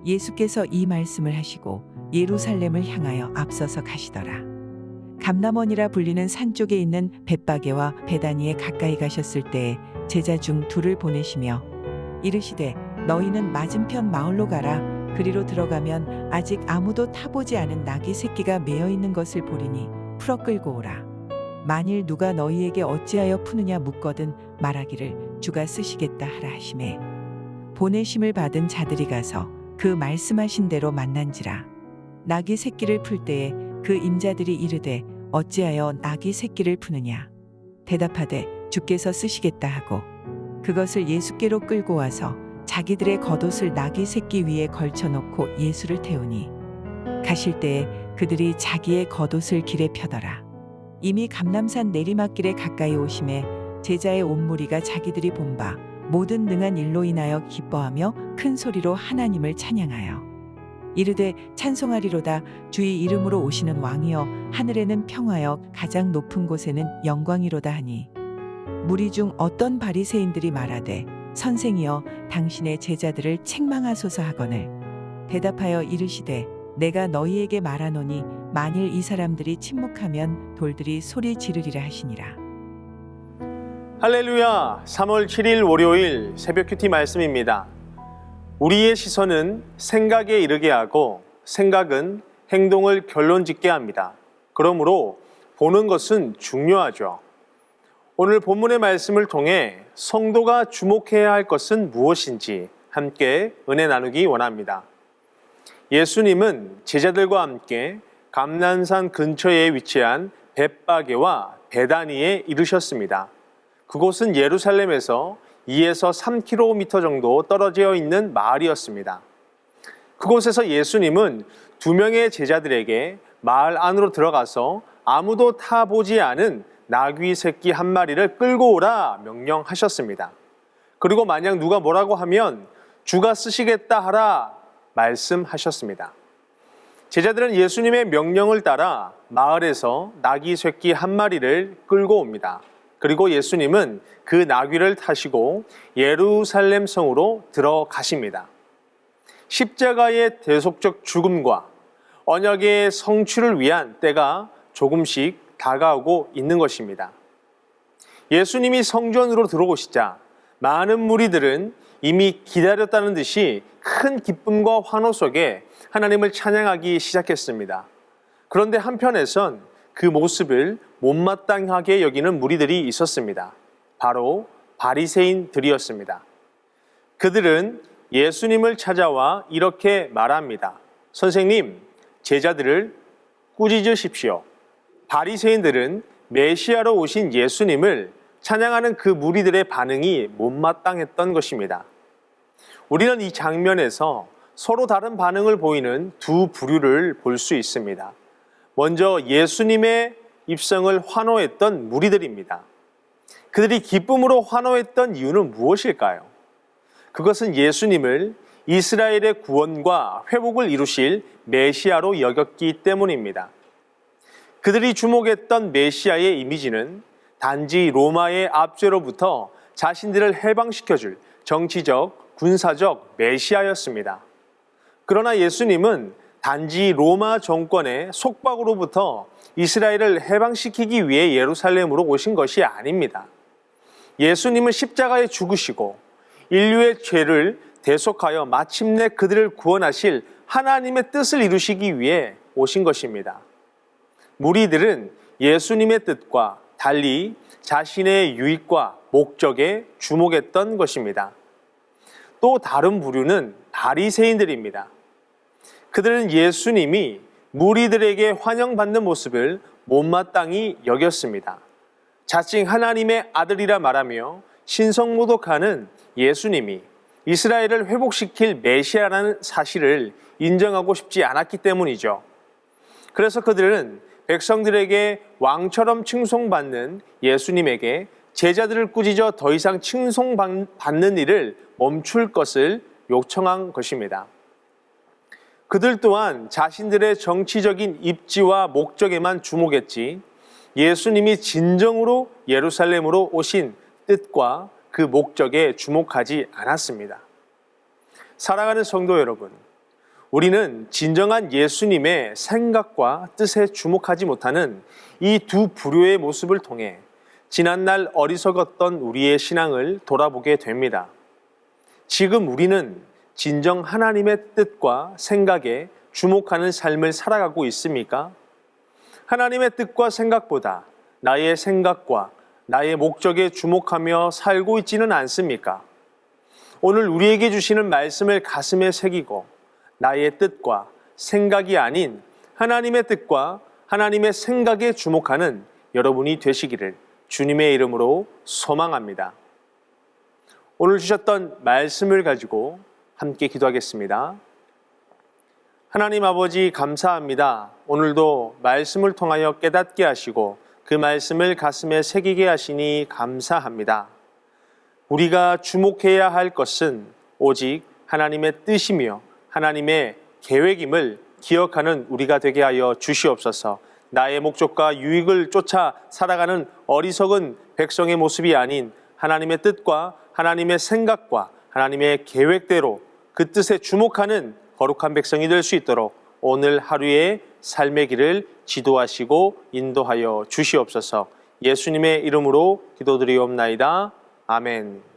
예수께서 이 말씀을 하시고 예루살렘을 향하여 앞서서 가시더라. 감람원이라 불리는 산 쪽에 있는 벳바게와 베다니에 가까이 가셨을 때에 제자 중 둘을 보내시며 이르시되 너희는 맞은편 마을로 가라. 그리로 들어가면 아직 아무도 타보지 않은 나귀 새끼가 매어 있는 것을 보리니 풀어 끌고 오라. 만일 누가 너희에게 어찌하여 푸느냐 묻거든 말하기를 주가 쓰시겠다 하라 하시매 보내심을 받은 자들이 가서 그 말씀하신 대로 만난지라. 나귀 새끼를 풀 때에 그 임자들이 이르되 어찌하여 나귀 새끼를 푸느냐 대답하되 주께서 쓰시겠다 하고 그것을 예수께로 끌고 와서 자기들의 겉옷을 나귀 새끼 위에 걸쳐놓고 예수를 태우니 가실 때에 그들이 자기의 겉옷을 길에 펴더라. 이미 감람산 내리막길에 가까이 오심에 제자의 온 무리가 자기들이 본 바 모든 능한 일로 인하여 기뻐하며 큰 소리로 하나님을 찬양하여 이르되 찬송하리로다. 주의 이름으로 오시는 왕이여 하늘에는 평화여 가장 높은 곳에는 영광이로다 하니 무리 중 어떤 바리새인들이 말하되 선생이여 당신의 제자들을 책망하소서 하거늘 대답하여 이르시되 내가 너희에게 말하노니 만일 이 사람들이 침묵하면 돌들이 소리 지르리라 하시니라. 할렐루야. 3월 7일 월요일 새벽 큐티 말씀입니다. 우리의 시선은 생각에 이르게 하고 생각은 행동을 결론짓게 합니다. 그러므로 보는 것은 중요하죠. 오늘 본문의 말씀을 통해 성도가 주목해야 할 것은 무엇인지 함께 은혜 나누기 원합니다. 예수님은 제자들과 함께 감람산 근처에 위치한 벳바게와 베다니에 이르셨습니다. 그곳은 예루살렘에서 2에서 3km 정도 떨어져 있는 마을이었습니다. 그곳에서 예수님은 2명의 제자들에게 마을 안으로 들어가서 아무도 타보지 않은 나귀 새끼 한 마리를 끌고 오라 명령하셨습니다. 그리고 만약 누가 뭐라고 하면 주가 쓰시겠다 하라 말씀하셨습니다. 제자들은 예수님의 명령을 따라 마을에서 나귀 새끼 한 마리를 끌고 옵니다. 그리고 예수님은 그 나귀를 타시고 예루살렘 성으로 들어가십니다. 십자가의 대속적 죽음과 언약의 성취를 위한 때가 조금씩 다가오고 있는 것입니다. 예수님이 성전으로 들어오시자 많은 무리들은 이미 기다렸다는 듯이 큰 기쁨과 환호 속에 하나님을 찬양하기 시작했습니다. 그런데 한편에선 그 모습을 못마땅하게 여기는 무리들이 있었습니다. 바로 바리새인들이었습니다. 그들은 예수님을 찾아와 이렇게 말합니다. 선생님, 제자들을 꾸짖으십시오. 바리새인들은 메시아로 오신 예수님을 찬양하는 그 무리들의 반응이 못마땅했던 것입니다. 우리는 이 장면에서 서로 다른 반응을 보이는 두 부류를 볼 수 있습니다. 먼저 예수님의 입성을 환호했던 무리들입니다. 그들이 기쁨으로 환호했던 이유는 무엇일까요? 그것은 예수님을 이스라엘의 구원과 회복을 이루실 메시아로 여겼기 때문입니다. 그들이 주목했던 메시아의 이미지는 단지 로마의 압제로부터 자신들을 해방시켜줄 정치적, 군사적 메시아였습니다. 그러나 예수님은 단지 로마 정권의 속박으로부터 이스라엘을 해방시키기 위해 예루살렘으로 오신 것이 아닙니다. 예수님은 십자가에 죽으시고 인류의 죄를 대속하여 마침내 그들을 구원하실 하나님의 뜻을 이루시기 위해 오신 것입니다. 무리들은 예수님의 뜻과 달리 자신의 유익과 목적에 주목했던 것입니다. 또 다른 부류는 바리새인들입니다. 그들은 예수님이 무리들에게 환영받는 모습을 못마땅히 여겼습니다. 자칭 하나님의 아들이라 말하며 신성모독하는 예수님이 이스라엘을 회복시킬 메시아라는 사실을 인정하고 싶지 않았기 때문이죠. 그래서 그들은 백성들에게 왕처럼 칭송받는 예수님에게 제자들을 꾸짖어 더 이상 칭송받는 일을 멈출 것을 요청한 것입니다. 그들 또한 자신들의 정치적인 입지와 목적에만 주목했지 예수님이 진정으로 예루살렘으로 오신 뜻과 그 목적에 주목하지 않았습니다. 사랑하는 성도 여러분, 우리는 진정한 예수님의 생각과 뜻에 주목하지 못하는 이 두 부류의 모습을 통해 지난날 어리석었던 우리의 신앙을 돌아보게 됩니다. 지금 우리는 진정 하나님의 뜻과 생각에 주목하는 삶을 살아가고 있습니까? 하나님의 뜻과 생각보다 나의 생각과 나의 목적에 주목하며 살고 있지는 않습니까? 오늘 우리에게 주시는 말씀을 가슴에 새기고 나의 뜻과 생각이 아닌 하나님의 뜻과 하나님의 생각에 주목하는 여러분이 되시기를 주님의 이름으로 소망합니다. 오늘 주셨던 말씀을 가지고 함께 기도하겠습니다. 하나님 아버지 감사합니다. 오늘도 말씀을 통하여 깨닫게 하시고 그 말씀을 가슴에 새기게 하시니 감사합니다. 우리가 주목해야 할 것은 오직 하나님의 뜻이며 하나님의 계획임을 기억하는 우리가 되게 하여 주시옵소서. 나의 목적과 유익을 쫓아 살아가는 어리석은 백성의 모습이 아닌 하나님의 뜻과 하나님의 생각과 하나님의 계획대로 그 뜻에 주목하는 거룩한 백성이 될 수 있도록 오늘 하루의 삶의 길을 지도하시고 인도하여 주시옵소서. 예수님의 이름으로 기도드리옵나이다. 아멘.